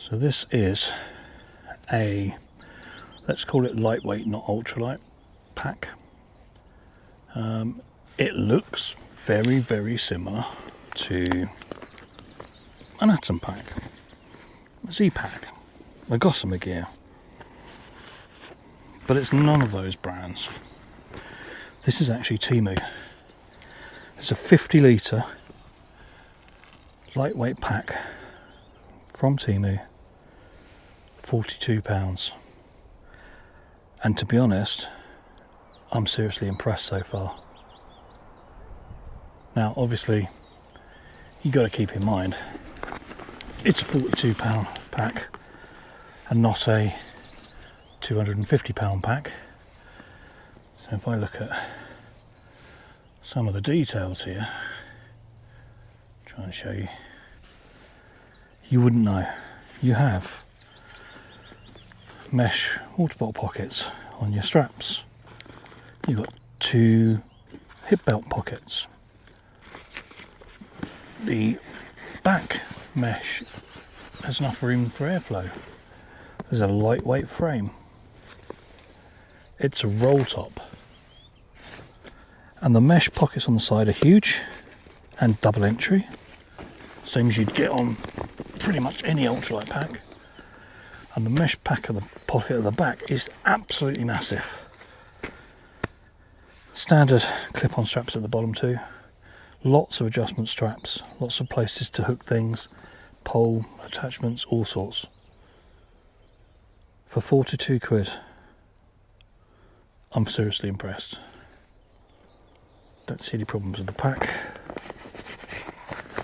So this is a, let's call it lightweight, not ultralight pack. It looks very, very similar to an atom pack, a ZPack, a Gossimer Gear, but it's none of those brands. This is actually TEMU. It's a 50 litre lightweight pack from TEMU, £42. And to be honest, I'm seriously impressed so far. Now obviously you got to keep in mind it's a £42 pack and not a £250 pack. So if I look at some of the details here, try and show you, you wouldn't know. You have mesh water bottle pockets on your straps. You've got 2 hip belt pockets. The back mesh has enough room for airflow. There's a lightweight frame. It's a roll top. And the mesh pockets on the side are huge and double entry. Same as you'd get on pretty much any ultralight pack. And the mesh pack of the pocket at the back is absolutely massive. Standard clip-on straps at the bottom too. Lots of adjustment straps, lots of places to hook things, pole attachments, all sorts. For 42 quid, I'm seriously impressed. Don't see any problems with the pack.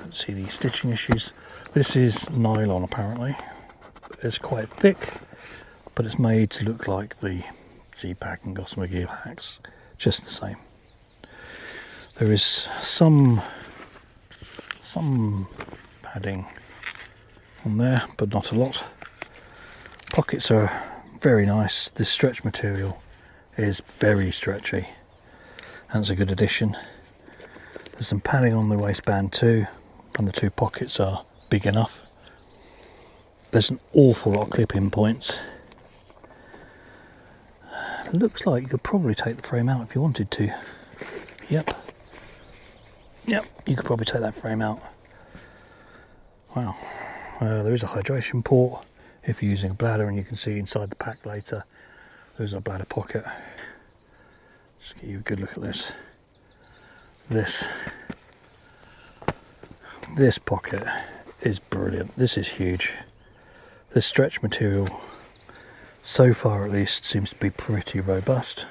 Don't see any stitching issues. This is nylon apparently. It's quite thick, but it's made to look like the ZPack and Gossimer Gear packs, just the same. There is some padding on there, but not a lot. Pockets are very nice. This stretch material is very stretchy, and it's a good addition. There's some padding on the waistband too, and the 2 pockets are big enough. There's an awful lot of clip-in points. It looks like you could probably take the frame out if you wanted to. Yep, you could probably take that frame out. Wow. There is a hydration port if you're using a bladder, and you can see inside the pack later there's a bladder pocket. Just get you a good look at this. This pocket is brilliant. This is huge. This stretch material, so far at least, seems to be pretty robust,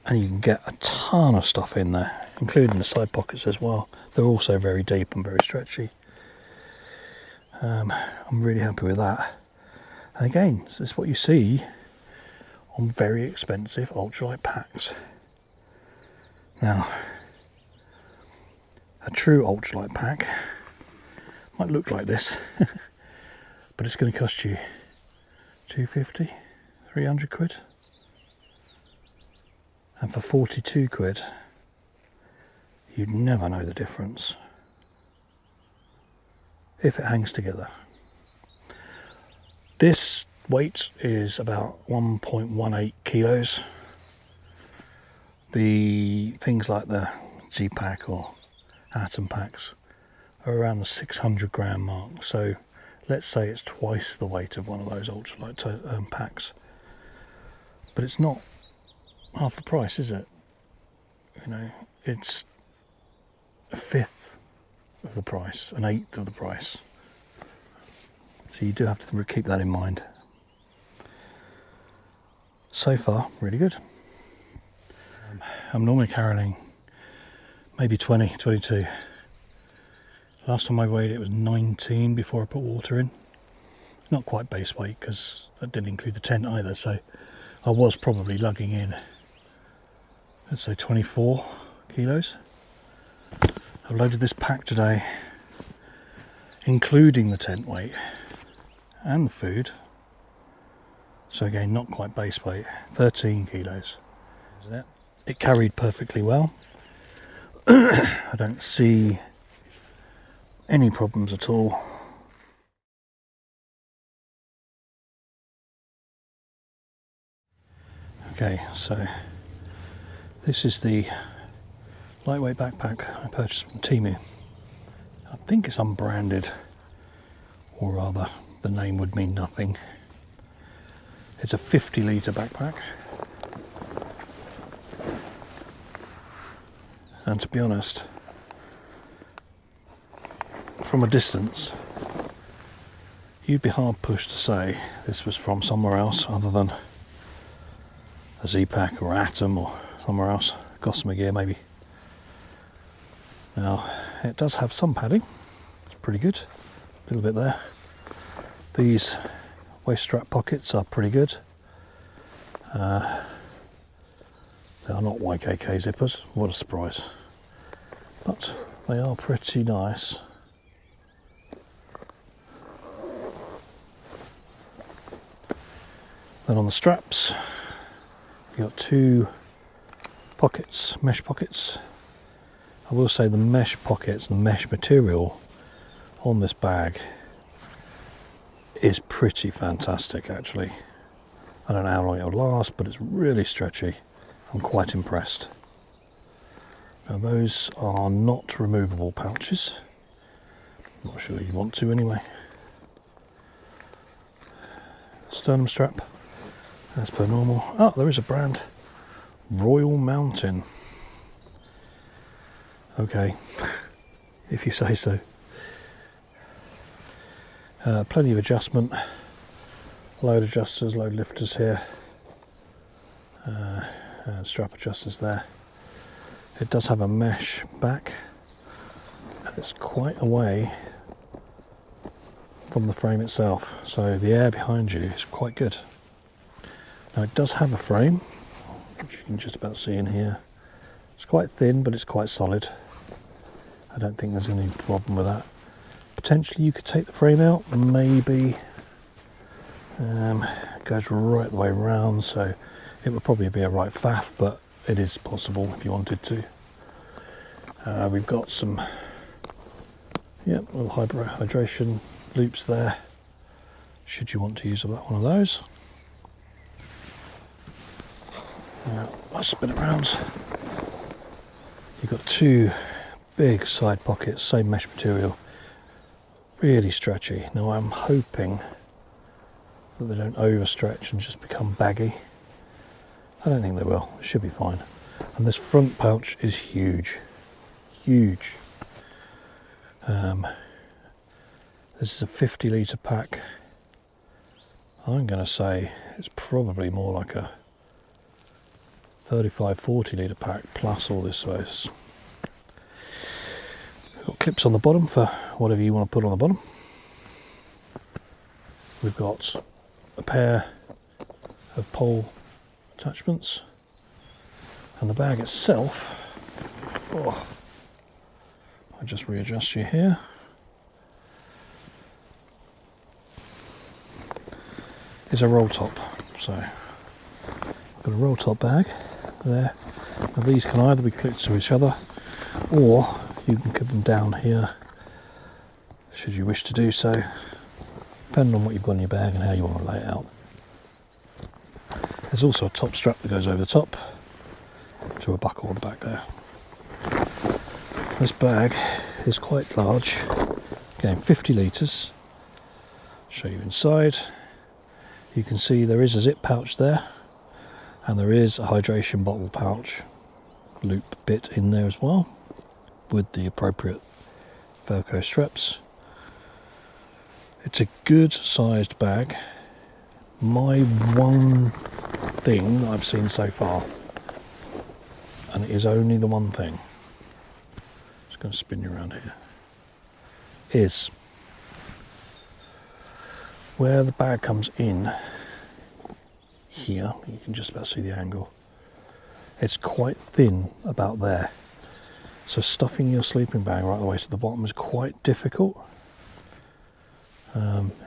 and you can get a ton of stuff in there, including the side pockets as well. They're also very deep and very stretchy. I'm really happy with that. And again, it's what you see on very expensive ultralight packs. Now, a true ultralight pack might look like this, but it's going to cost you 250, 300 quid. And for 42 quid, you'd never know the difference if it hangs together. This weight is about 1.18 kilos. The things like the ZPack or atom packs are around the 600 gram mark. So let's say it's twice the weight of one of those ultralight packs. But it's not half the price, is it? You know, it's a fifth of the price, an eighth of the price. So you do have to keep that in mind. So far, really good. I'm normally carrying maybe 20, 22. Last time I weighed it was 19 before I put water in. Not quite base weight, because that didn't include the tent either, so I was probably lugging in, let's say 24 kilos. I've loaded this pack today, including the tent weight and the food. So again, not quite base weight, 13 kilos. Isn't it? It carried perfectly well. I don't see any problems at all. Okay, so this is the lightweight backpack I purchased from TEMU. I think it's unbranded, or rather the name would mean nothing. It's a 50 litre backpack, and to be honest, from a distance you'd be hard pushed to say this was from somewhere else other than a ZPack or Atom or somewhere else, Gossimer Gear maybe. Now it does have some padding, it's pretty good, a little bit there. These waist strap pockets are pretty good. They are not YKK zippers, what a surprise, but they are pretty nice. Then on the straps you've got two pockets, mesh pockets. I will say the mesh pockets, the mesh material on this bag is pretty fantastic actually. I don't know how long it will last, but it's really stretchy. I'm quite impressed. Now those are not removable pouches. I'm not sure you want to anyway. Sternum strap, as per normal. Oh, there is a brand, Royal Mountain. Okay, if you say so. Plenty of adjustment, load adjusters, load lifters here, and strap adjusters there. It does have a mesh back, and it's quite away from the frame itself, so the air behind you is quite good. Now it does have a frame, which you can just about see in here. It's quite thin, but it's quite solid. I don't think there's any problem with that. Potentially you could take the frame out, maybe. It goes right the way round, so it would probably be a right faff, but it is possible if you wanted to. We've got some little hydration loops there, should you want to use one of those. I'll spin it around. You've got two big side pockets, same mesh material, really stretchy. Now I'm hoping that they don't overstretch and just become baggy. I don't think they will, it should be fine. And this front pouch is huge, huge. This is a 50 litre pack. I'm going to say it's probably more like a 35-40 litre pack plus all this space. We've got clips on the bottom for whatever you want to put on the bottom. We've got a pair of pole attachments, and the bag itself, I'll just readjust you here. Is a roll top, so I've got a roll top bag there. Now these can either be clipped to each other, or you can clip them down here should you wish to do so, depending on what you've got in your bag and how you want to lay it out. There's also a top strap that goes over the top to a buckle on the back there. This bag is quite large, again 50 litres. Show you inside. You can see there is a zip pouch there, and there is a hydration bottle pouch loop bit in there as well, with the appropriate Velcro straps. It's a good sized bag. My one thing that I've seen so far, and it is only the one thing, just going to spin you around here, is where the bag comes in here. You can just about see the angle. It's quite thin about there, so stuffing your sleeping bag right the way to the bottom is quite difficult.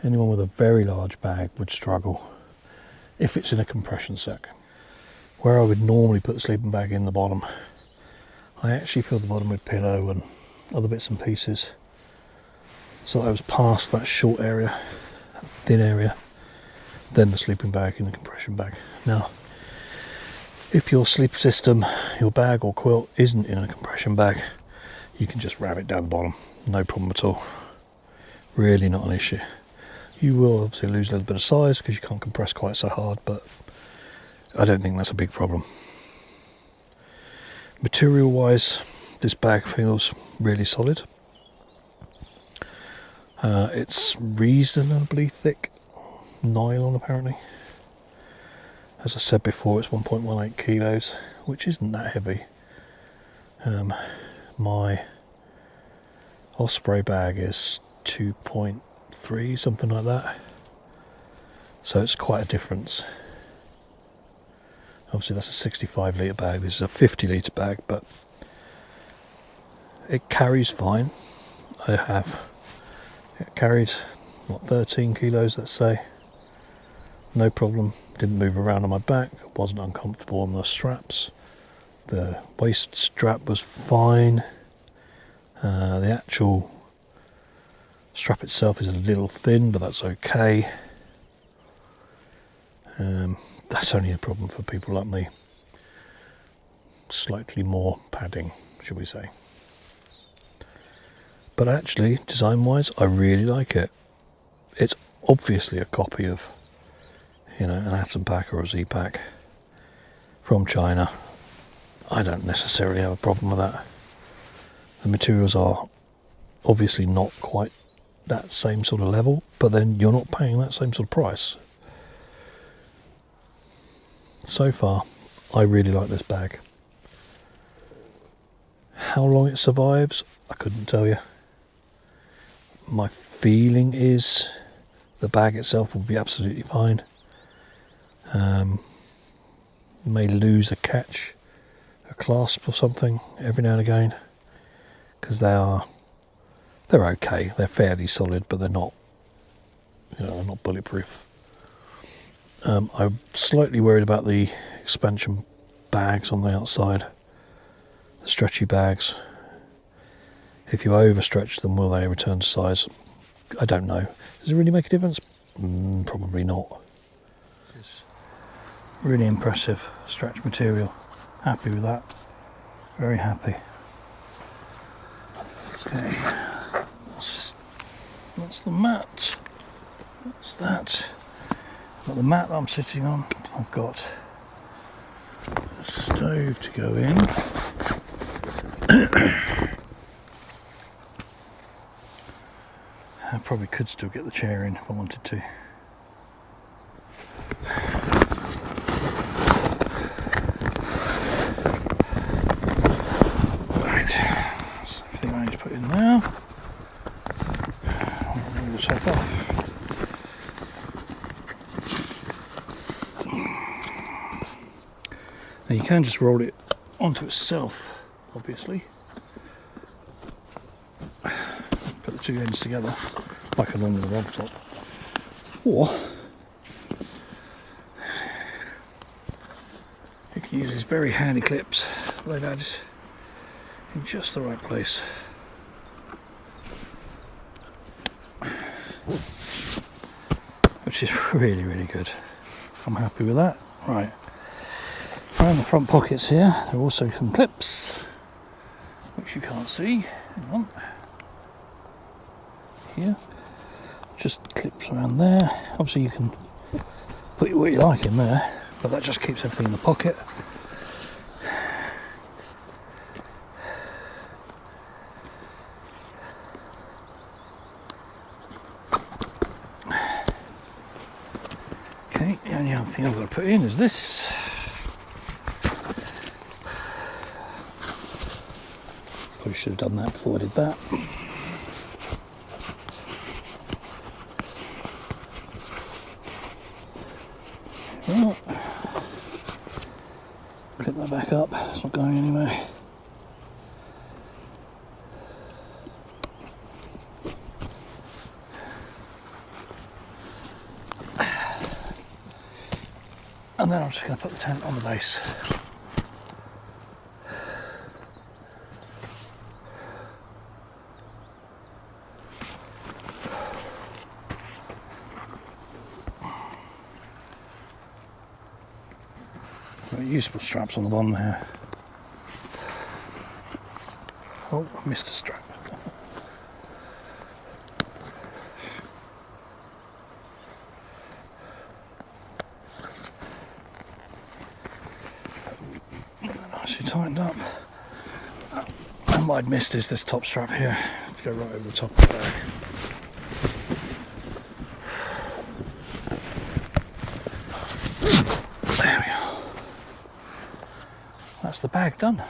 Anyone with a very large bag would struggle if it's in a compression sack. Where I would normally put the sleeping bag in the bottom, I actually fill the bottom with pillow and other bits and pieces, so I was past that short area, that thin area, then the sleeping bag in the compression bag. Now If your sleep system, your bag or quilt isn't in a compression bag, you can just ram it down the bottom, no problem at all. Really not an issue. You will obviously lose a little bit of size because you can't compress quite so hard, but I don't think that's a big problem. Material wise, this bag feels really solid. It's reasonably thick nylon apparently. As I said before, it's 1.18 kilos, which isn't that heavy. My Osprey bag is 2.3, something like that. So it's quite a difference. Obviously that's a 65 litre bag, this is a 50 litre bag, but it carries fine. It carried, what, 13 kilos, let's say. No problem, didn't move around on my back, it wasn't uncomfortable on the straps. The waist strap was fine. The actual strap itself is a little thin, but that's okay. That's only a problem for people like me. Slightly more padding, shall we say. But actually, design-wise, I really like it. It's obviously a copy of, an Atom Pack or a ZPack from China. I don't necessarily have a problem with that. The materials are obviously not quite that same sort of level, but then you're not paying that same sort of price. So far, I really like this bag. How long it survives, I couldn't tell you. My feeling is the bag itself will be absolutely fine. May lose a catch, a clasp or something every now and again, because they're okay. They're fairly solid, but they're not, they're not bulletproof. I'm slightly worried about the expansion bags on the outside, the stretchy bags. If you overstretch them, will they return to size? I don't know. Does it really make a difference? Probably not. It's really impressive stretch material. Happy with that. Very happy. Okay. That's the mat. That's that. I've got the mat that I'm sitting on. I've got a stove to go in. I probably could still get the chair in if I wanted to. Right, that's everything I need to put in there. I'll roll the top off. Now you can just roll it onto itself, obviously. Put the two ends together, like along with the rod top. Or you can use these very handy clips they've had in just the right place. Which is really, really good. I'm happy with that. Right. Around the front pockets here, there are also some clips, which you can't see. Hang on. Here, just clips around there. Obviously, you can put what you like in there, but that just keeps everything in the pocket. Okay, the only other thing I've got to put in is this. Probably should have done that before I did that. Well, clip that back up, it's not going anywhere. And then I'm just going to put the tent on the base. usable straps on the bottom there. Oh, I missed a strap. Nicely tightened up. And what I'd missed is this top strap here to go right over the top of the bag. There we are. That's the bag done.